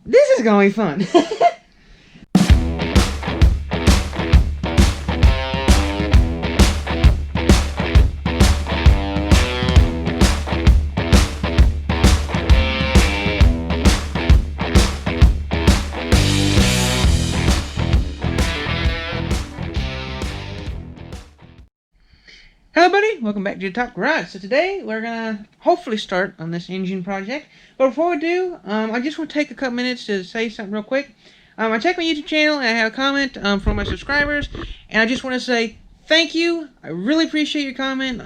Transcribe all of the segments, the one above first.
This is gonna be fun. Hello buddy, welcome back to the Top Garage. So today we're gonna hopefully start on this engine project. But before we do, I just want to take a couple minutes to say something real quick. I checked my YouTube channel and I have a comment from my subscribers, and I just want to say thank you. I really appreciate your comment.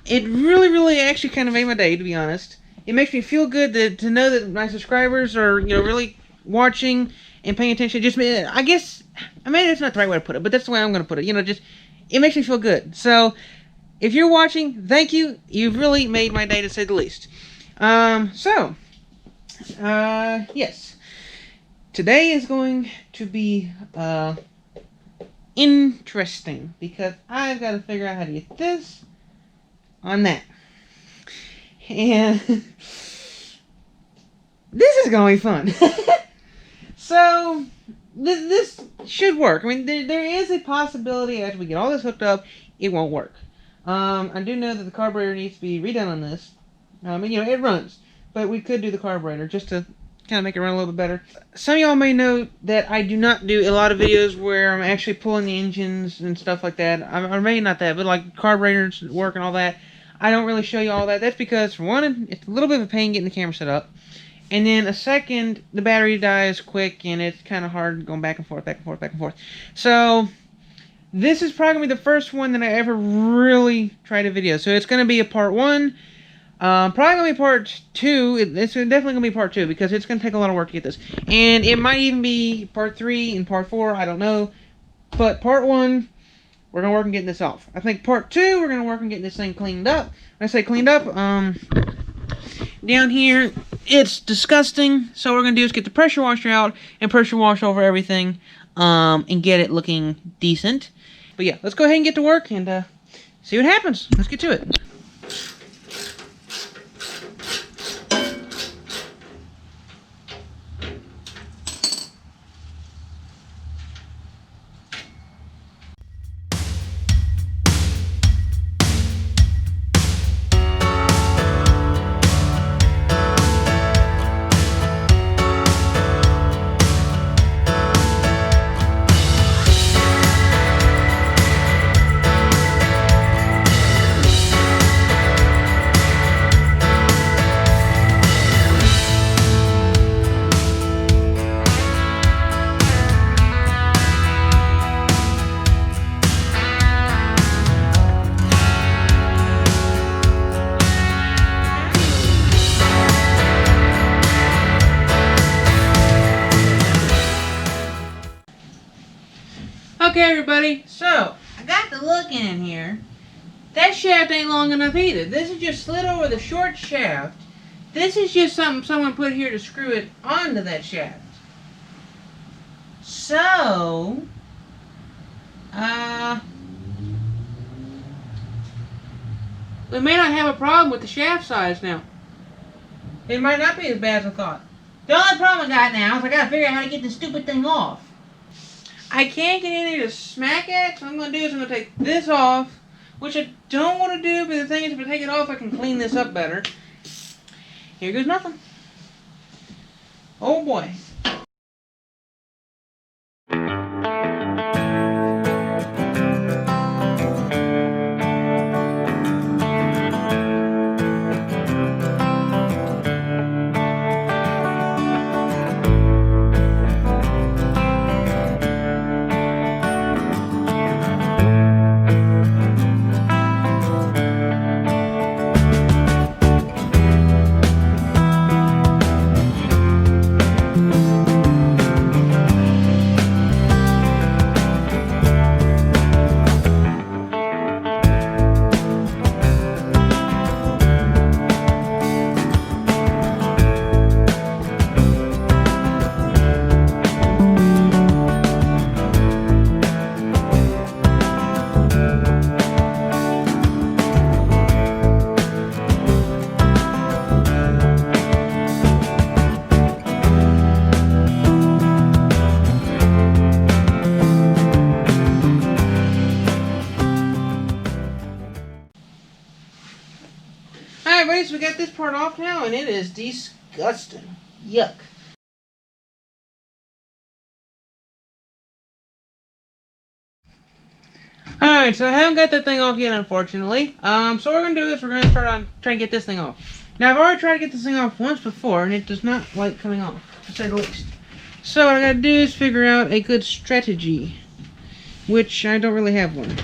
It really actually kind of made my day, to be honest. It makes me feel good to know that my subscribers are really watching and paying attention. Just I guess maybe that's not the right way to put it, but that's the way I'm gonna put it. It makes me feel good. So, if you're watching, thank you. You've really made my day, to say the least. Yes. Today is going to be, interesting, because I've got to figure out how to get this on that. And this is going to be fun. So, this should work. I mean, there is a possibility after we get all this hooked up, it won't work. I do know that the carburetor needs to be redone on this. It runs, but we could do the carburetor just to kind of make it run a little bit better. Some of y'all may know that I do not do a lot of videos where I'm actually pulling the engines and stuff like that. Or maybe not that, but like carburetors work and all that. I don't really show you all that. That's because, for one, it's a little bit of a pain getting the camera set up. And then a second, the battery dies quick, and it's kind of hard going back and forth. So, this is probably going to be the first one that I ever really tried a video. So, it's going to be a part 1. Probably going to be part 2. It's definitely going to be part 2, because it's going to take a lot of work to get this. And it might even be part 3 and part 4. I don't know. But part 1, we're going to work on getting this off. I think part 2, we're going to work on getting this thing cleaned up. When I say cleaned up, down here, it's disgusting. So what we're going to do is get the pressure washer out and pressure wash over everything and get it looking decent. But yeah, let's go ahead and get to work and see what happens. Let's get to it. Okay, everybody, so I got to looking in here. That shaft ain't long enough either. This is just slid over the short shaft. This is just something someone put here to screw it onto that shaft. So, we may not have a problem with the shaft size now. It might not be as bad as I thought. The only problem I got now is I gotta figure out how to get this stupid thing off. I can't get in there to smack it, so what I'm going to do is I'm going to take this off, which I don't want to do, but the thing is, if I take it off, I can clean this up better. Here goes nothing. Oh boy. got this part off now, and it is disgusting. Yuck. Alright, so I haven't got that thing off yet, unfortunately. So what we're going to do is we're going to start on trying to get this thing off. Now, I've already tried to get this thing off once before, and it does not like coming off, to say the least. So what I got to do is figure out a good strategy, which I don't really have one.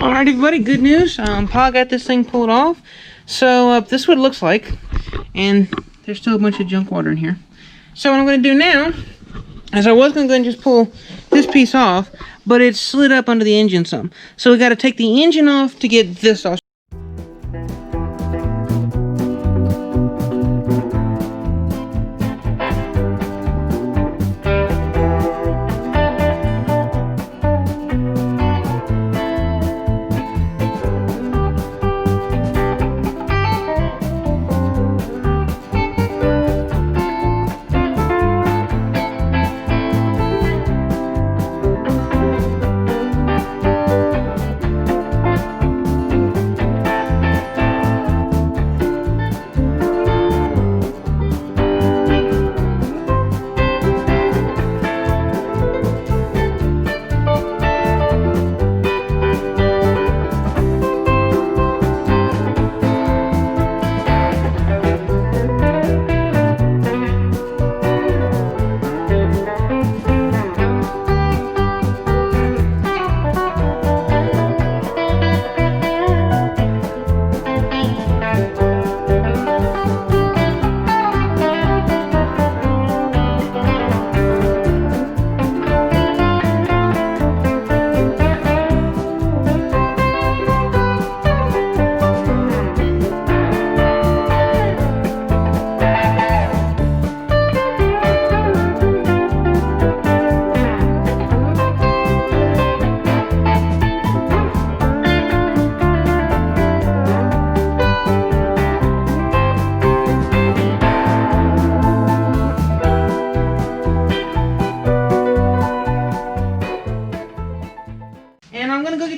Alright everybody, good news. Paul got this thing pulled off. So this is what it looks like. And there's still a bunch of junk water in here. So what I'm going to do now is I was going to go and just pull this piece off, but it's slid up under the engine some. So we got to take the engine off to get this off.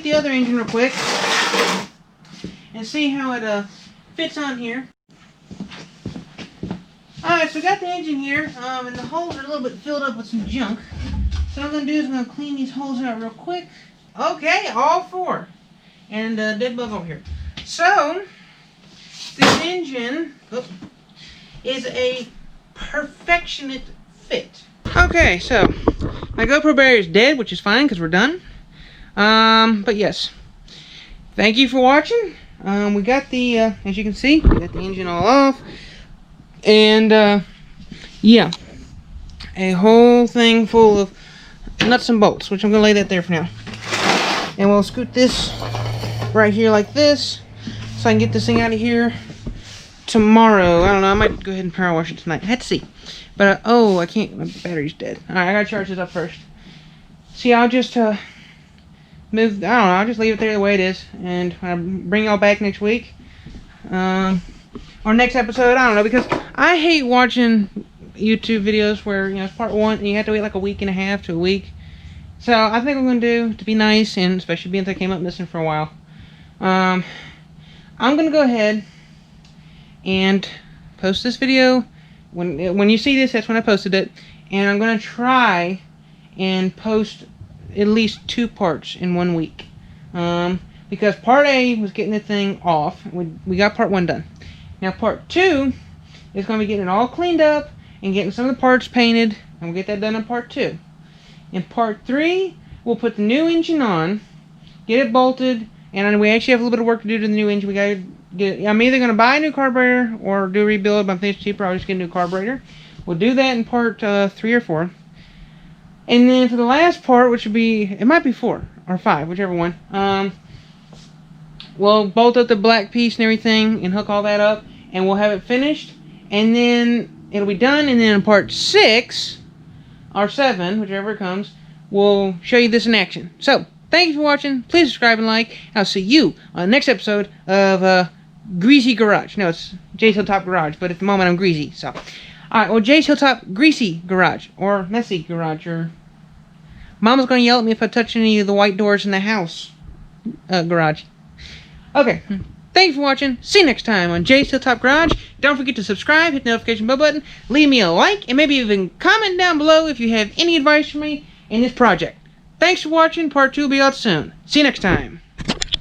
The other engine real quick and see how it fits on here. Alright, so we got the engine here, and the holes are a little bit filled up with some junk. So what I'm going to do is I'm going to clean these holes out real quick. Okay, all four. And dead bug over here. So, this engine is a perfectionate fit. Okay, so my GoPro barrier is dead, which is fine because we're done. But yes, thank you for watching. We got the, as you can see, we got the engine all off. And, yeah, a whole thing full of nuts and bolts, which I'm going to lay that there for now. And we'll scoot this right here like this, so I can get this thing out of here tomorrow. I don't know. I might go ahead and power wash it tonight. I had to see. But, oh, I can't. My battery's dead. Alright, I gotta charge this up first. See, I'll just, move. I don't know. I'll just leave it there the way it is. And I'll bring y'all back next week. Or next episode. I don't know. Because I hate watching YouTube videos where, you know, it's part 1 and you have to wait like a week and a half to a week. So, I think what I'm going to do, to be nice, and especially being that I came up missing for a while, I'm going to go ahead and post this video. When you see this, that's when I posted it. And I'm going to try and post at least 2 parts in 1 week. Because part A was getting the thing off. We got part 1 done. Now part 2 is going to be getting it all cleaned up and getting some of the parts painted. And we'll get that done in part 2. In part 3, we'll put the new engine on, get it bolted, and we actually have a little bit of work to do to the new engine. We gotta get it. I'm either gonna buy a new carburetor or do a rebuild, but I think it's cheaper. I'll just get a new carburetor. We'll do that in part 3 or 4. And then for the last part, which would be, it might be 4 or 5, whichever one. We'll bolt up the black piece and everything and hook all that up, and we'll have it finished. And then it'll be done. And then in part 6. Or 7, whichever it comes, we'll show you this in action. So, thank you for watching. Please subscribe and like. I'll see you on the next episode of Greasy Garage. No, it's Jay's Hilltop Garage, but at the moment I'm greasy. So, alright, well, Jay's Hilltop Greasy Garage, or Messy Garage, or Mama's going to yell at me if I touch any of the white doors in the house garage. Okay. Thanks for watching. See you next time on Jay's Hilltop Garage. Don't forget to subscribe, hit the notification bell button, leave me a like, and maybe even comment down below if you have any advice for me in this project. Thanks for watching. Part 2 will be out soon. See you next time.